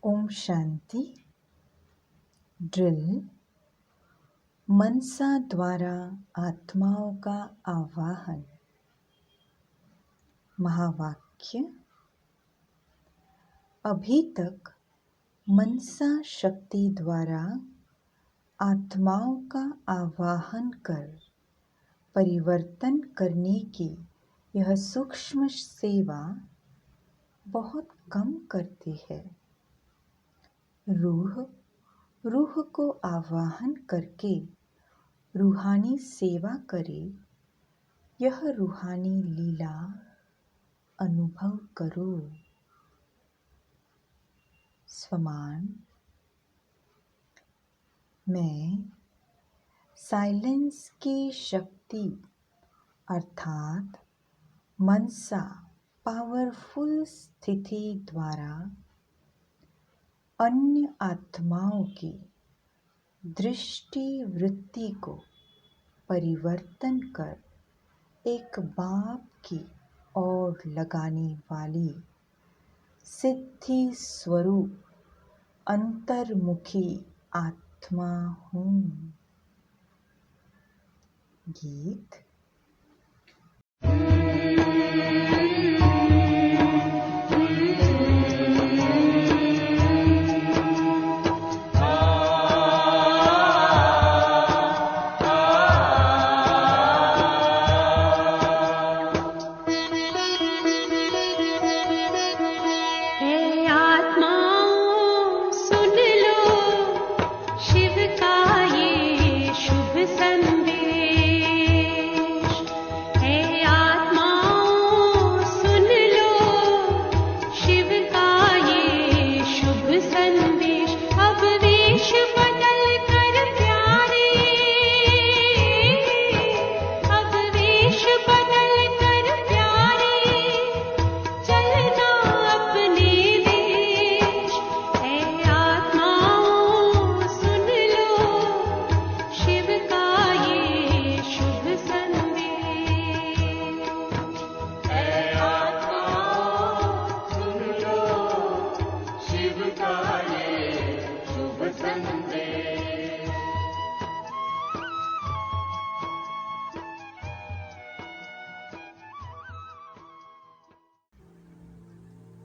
Om Shanti. Drill. मनसा द्वारा आत्माओं का आवाहन। महावाक्य। अभी तक मनसा शक्ति द्वारा आत्माओं का आवाहन कर परिवर्तन करने की यह सूक्ष्म सेवा बहुत कम करती है। रूह को आवाहन करके रूहानी सेवा करे, यह रूहानी लीला अनुभव करो। स्वमान। मैं साइलेंस की शक्ति अर्थात मनसा पावरफुल स्थिति द्वारा अन्य आत्माओं की दृष्टि वृत्ति को परिवर्तन कर एक बाप की ओर लगाने वाली सिद्धि स्वरूप अंतर्मुखी आत्मा हूँ। गीत।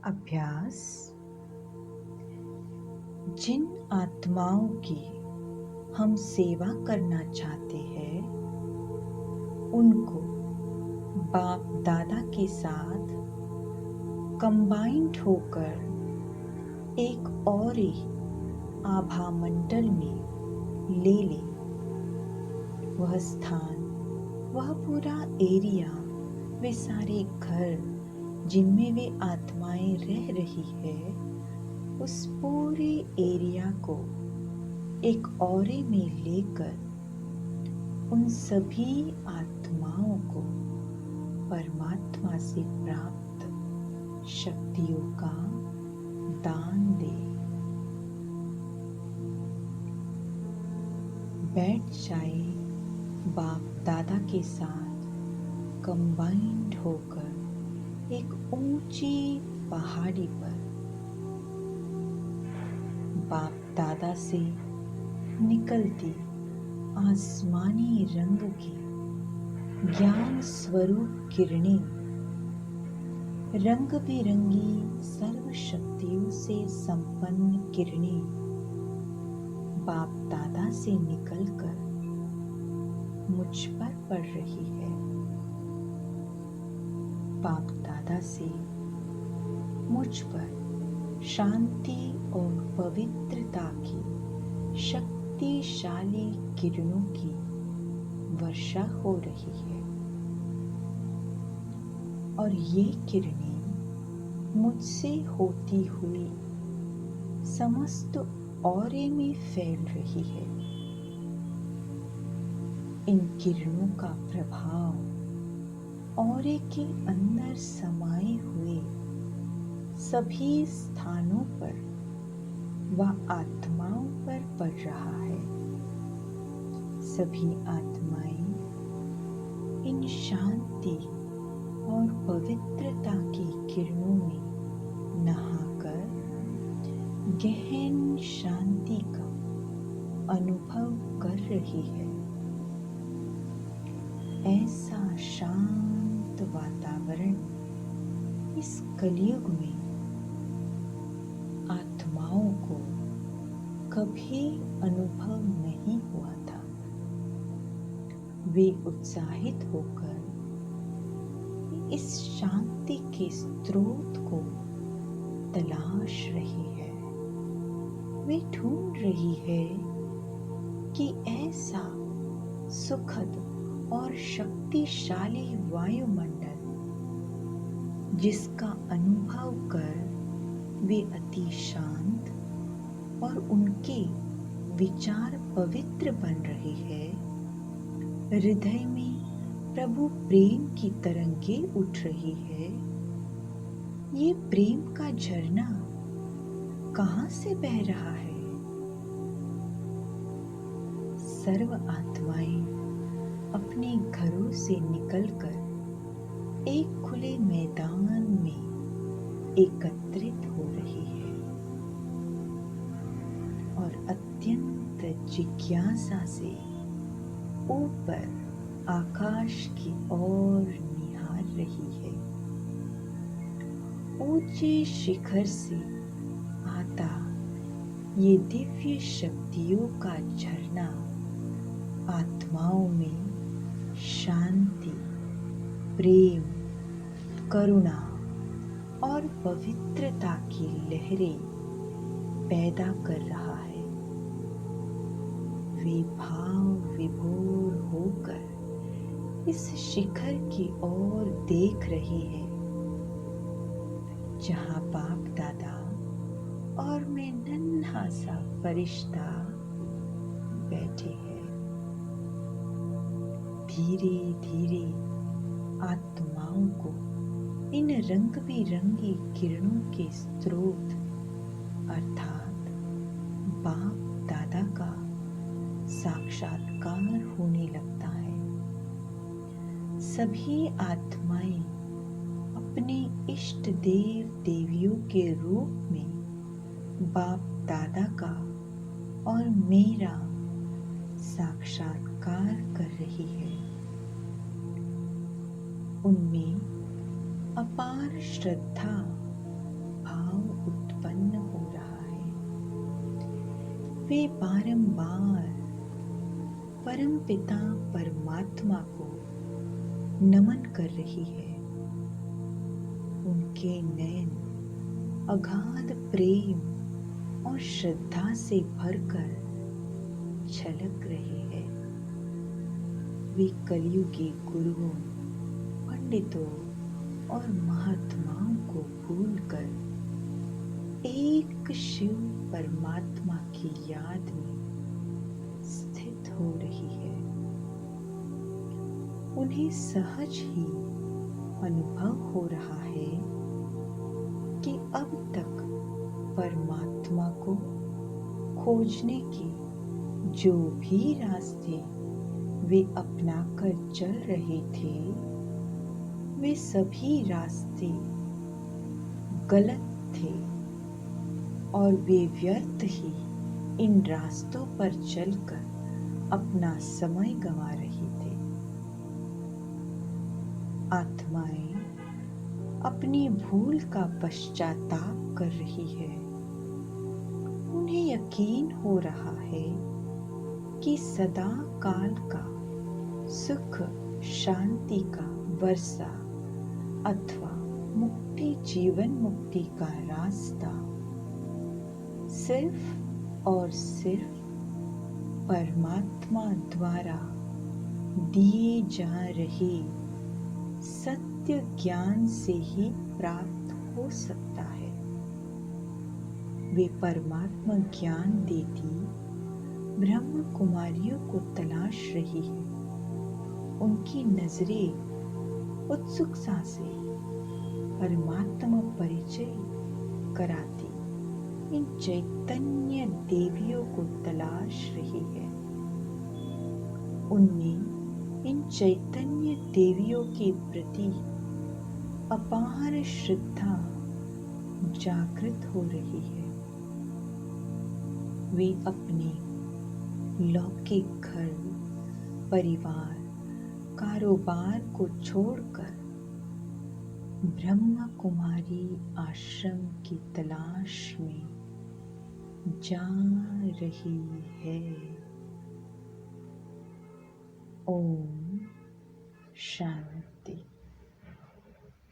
अभ्यास। जिन आत्माओं की हम सेवा करना चाहते हैं, उनको बाप दादा के साथ कंबाइंड होकर एक और ही आभा मंडल में ले ले। वह स्थान, वह पूरा एरिया, वे सारे घर जिनमें वे आत्माएं रह रही है, उस पूरे एरिया को एक औरे में लेकर उन सभी आत्माओं को परमात्मा से प्राप्त शक्तियों का दान दे। बैठ जाए बाप दादा के साथ कंबाइंड होकर एक ऊंची पहाड़ी पर। बाप दादा से निकलती आसमानी रंग की ज्ञान स्वरूप किरणें, रंग बिरंगी सर्व शक्तियों से संपन्न किरणें बाप दादा से निकलकर मुझ पर पड़ रही है। बाप दादा से मुझ पर शांति और पवित्रता की शक्तिशाली किरणों की वर्षा हो रही है, और ये किरणें मुझसे होती हुई समस्त औरे में फैल रही है। इन किरणों का प्रभाव औरे के अंदर समाये हुए सभी स्थानों पर व आत्माओं पर पड़ रहा है। सभी आत्माएं इन शांति और पवित्रता की किरणों में नहाकर गहन शांति का अनुभव कर रही है। ऐसा शांत वातावरण इस कलयुग में आत्माओं को कभी अनुभव नहीं हुआ था। वे उत्साहित होकर इस शांति के स्रोत को तलाश रही है। वे ढूंढ रही है कि ऐसा सुखद और शक्तिशाली वायुमंडल जिसका अनुभव कर वे अति शांत और उनके विचार पवित्र बन रहे हैं। हृदय में प्रभु प्रेम की तरंगें उठ रही है। ये प्रेम का झरना कहाँ से बह रहा है? सर्व आत्माएं अपने घरों से निकलकर एक खुले मैदान में एकत्रित हो रही है और अत्यंत जिज्ञासा से ऊपर आकाश की ओर निहार रही है। ऊंचे शिखर से आता ये दिव्य शक्तियों का झरना आत्माओं में शांति, प्रेम, करुणा और पवित्रता की लहरें पैदा कर रहा है। वे भाव विभोर होकर इस शिखर की ओर देख रहे हैं जहां बाप दादा और मैं नन्हा सा फरिश्ता बैठे हैं। धीरे धीरे आत्माओं को इन रंग बिरंगी किरणों के स्रोत अर्थात बाप दादा का साक्षात्कार होने लगता है। सभी आत्माएं अपने इष्ट देव देवियों के रूप में बाप दादा का और मेरा साक्षात्कार कर रही है। उनमें अपार श्रद्धा भाव उत्पन्न हो रहा है। वे बारंबार परमपिता परमात्मा को नमन कर रही है। उनके नयन अगाध प्रेम और श्रद्धा से भरकर छलक रहे हैं। वे कलयुगी गुरुओं, पंडितों और महात्माओं को भूलकर एक शिव परमात्मा की याद में स्थित हो रही है। उन्हें सहज ही अनुभव हो रहा है कि अब तक परमात्मा को खोजने के जो भी रास्ते वे अपनाकर चल रहे थे, वे सभी रास्ते गलत थे और वे व्यर्थ ही इन रास्तों पर चलकर अपना समय गंवा रहे थे। आत्माएं अपनी भूल का पश्चाताप कर रही है। उन्हें यकीन हो रहा है कि सदा काल का सुख शांति का वर्षा अथवा मुक्ति जीवन मुक्ति का रास्ता सिर्फ और सिर्फ परमात्मा द्वारा दिए जा रहे सत्य ज्ञान से ही प्राप्त हो सकता है। वे परमात्मा ज्ञान देती ब्रह्म कुमारियों को तलाश रही है। उनकी नजरें उत्सुकता से परमात्मा परिचय कराती इन चैतन्य देवियों को तलाश रही है। उनमें इन चैतन्य देवियों के प्रति अपार श्रद्धा जागृत हो रही है। वे अपने लौकिक घर, परिवार, कारोबार को छोड़कर ब्रह्म कुमारी आश्रम की तलाश में जा रही है। ओम शांति।